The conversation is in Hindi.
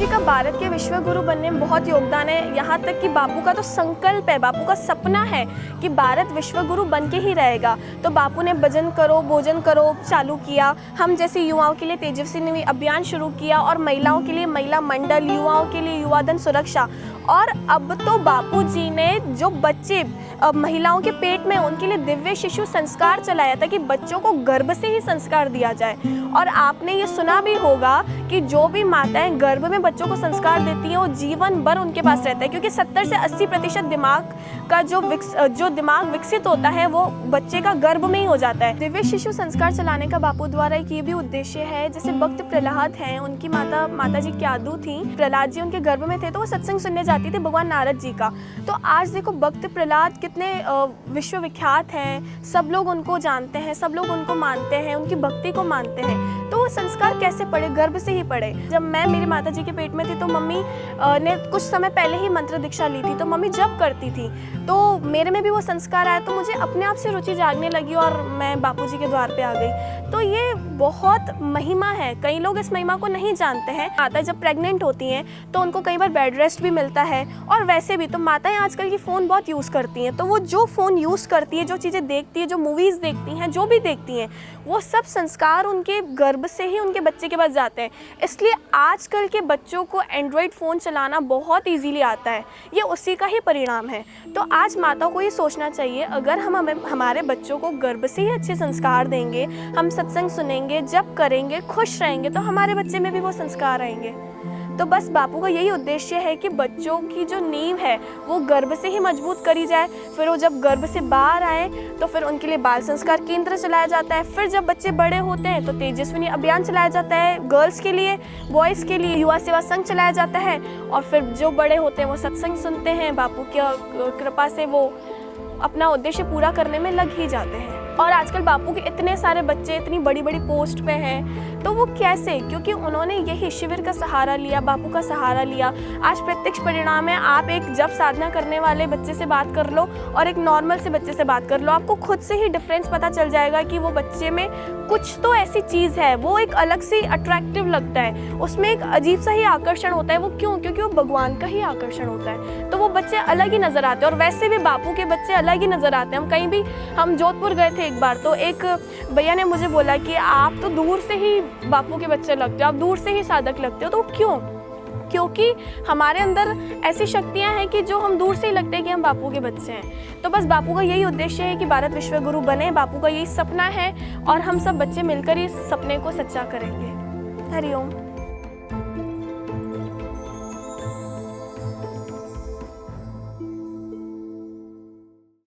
जी का भारत के विश्व गुरु बनने में बहुत योगदान है। यहाँ तक कि बापू का तो संकल्प है, बापू का सपना है कि भारत विश्व गुरु बन के ही रहेगा। तो बापू ने भजन करो भोजन करो चालू किया, हम जैसे युवाओं के लिए तेजस्विनी अभियान शुरू किया, और महिलाओं के लिए महिला मंडल, युवाओं के लिए युवा धन सुरक्षा। और अब तो बापू जी ने जो बच्चे महिलाओं के पेट में उनके लिए दिव्य शिशु संस्कार चलाया था कि बच्चों को गर्भ से ही संस्कार दिया जाए। और आपने ये सुना भी होगा कि जो भी माताएं गर्भ में बच्चों को संस्कार देती हैं वो जीवन भर उनके पास रहता है, क्योंकि 70 से 80% दिमाग का जो दिमाग विकसित होता है वो बच्चे का गर्भ में ही हो जाता है। दिव्य शिशु संस्कार चलाने का बापू द्वारा एक ये भी उद्देश्य है, जैसे भक्त प्रहलाद हैं, उनकी माता जी क्यादू थी, प्रहलाद जी उनके गर्भ में थे तो वो सत्संग सुनने जाती थी भगवान नारद जी का। तो आज देखो भक्त प्रहलाद कितने विश्वविख्यात हैं, सब लोग उनको जानते हैं, सब लोग उनको मानते हैं, उनकी भक्ति को मानते हैं। तो वो संस्कार कैसे पड़े? गर्भ से ही पड़े। जब मैं मेरी माता जी के पेट में थी तो मम्मी ने कुछ समय पहले ही मंत्र दीक्षा ली थी, तो मम्मी जब करती थी तो मेरे में भी वो संस्कार आया, तो मुझे अपने आप से रुचि जागने लगी और मैं बापू जी के द्वार पे आ गई। तो ये बहुत महिमा है, कई लोग इस महिमा को नहीं जानते हैं। माता जब प्रेग्नेंट होती हैं तो उनको कई बार बेड रेस्ट भी मिलता है, और वैसे भी तो माताएं आजकल की फ़ोन बहुत यूज़ करती हैं, तो वो जो फ़ोन यूज़ करती है, जो चीज़ें देखती है, जो मूवीज़ देखती हैं, जो भी देखती हैं, वो सब संस्कार उनके गर्भ से ही उनके बच्चे के पास जाते हैं। इसलिए आजकल के बच्चों को एंड्रॉयड फ़ोन चलाना बहुत ईजीली आता है, ये उसी का ही परिणाम है। तो आज माताओं को ये सोचना चाहिए, अगर हम हमारे बच्चों को गर्भ से ही अच्छे संस्कार देंगे, हम सत्संग सुनेंगे, जप करेंगे, खुश रहेंगे, तो हमारे बच्चे में भी वो संस्कार आएंगे। तो बस बापू का यही उद्देश्य है कि बच्चों की जो नींव है वो गर्भ से ही मजबूत करी जाए। फिर वो जब गर्भ से बाहर आए तो फिर उनके लिए बाल संस्कार केंद्र चलाया जाता है। फिर जब बच्चे बड़े होते हैं तो तेजस्विनी अभियान चलाया जाता है, गर्ल्स के लिए, बॉयज़ के लिए युवा सेवा संघ चलाया जाता है। और फिर जो बड़े होते हैं वो सत्संग सुनते हैं, बापू की कृपा से वो अपना उद्देश्य पूरा करने में लग ही जाते हैं। और आजकल बापू के इतने सारे बच्चे इतनी बड़ी बड़ी पोस्ट पे हैं, तो वो कैसे? क्योंकि उन्होंने यही शिविर का सहारा लिया, बापू का सहारा लिया। आज प्रत्यक्ष परिणाम है, आप एक जब साधना करने वाले बच्चे से बात कर लो और एक नॉर्मल से बच्चे से बात कर लो, आपको खुद से ही डिफरेंस पता चल जाएगा कि वो बच्चे में कुछ तो ऐसी चीज़ है, वो एक अलग से अट्रैक्टिव लगता है, उसमें एक अजीब सा ही आकर्षण होता है। वो क्यों? क्योंकि वो भगवान का ही आकर्षण होता है, तो वो बच्चे अलग ही नज़र आते हैं। और वैसे भी बापू के बच्चे अलग ही नज़र आते हैं। हम जोधपुर गए थे एक बार, तो एक भैया ने मुझे बोला कि आप तो दूर से ही बापू के बच्चे लगते हो, आप दूर से ही साधक लगते हो। तो क्यों? क्योंकि हमारे अंदर ऐसी शक्तियां हैं कि जो हम दूर से ही लगते हैं कि हम बापू के बच्चे हैं। तो बस बापू का यही उद्देश्य है कि भारत विश्व गुरु बने, बापू का यही सपना है, और हम सब बच्चे मिलकर इस सपने को सच्चा करेंगे। हरिओम।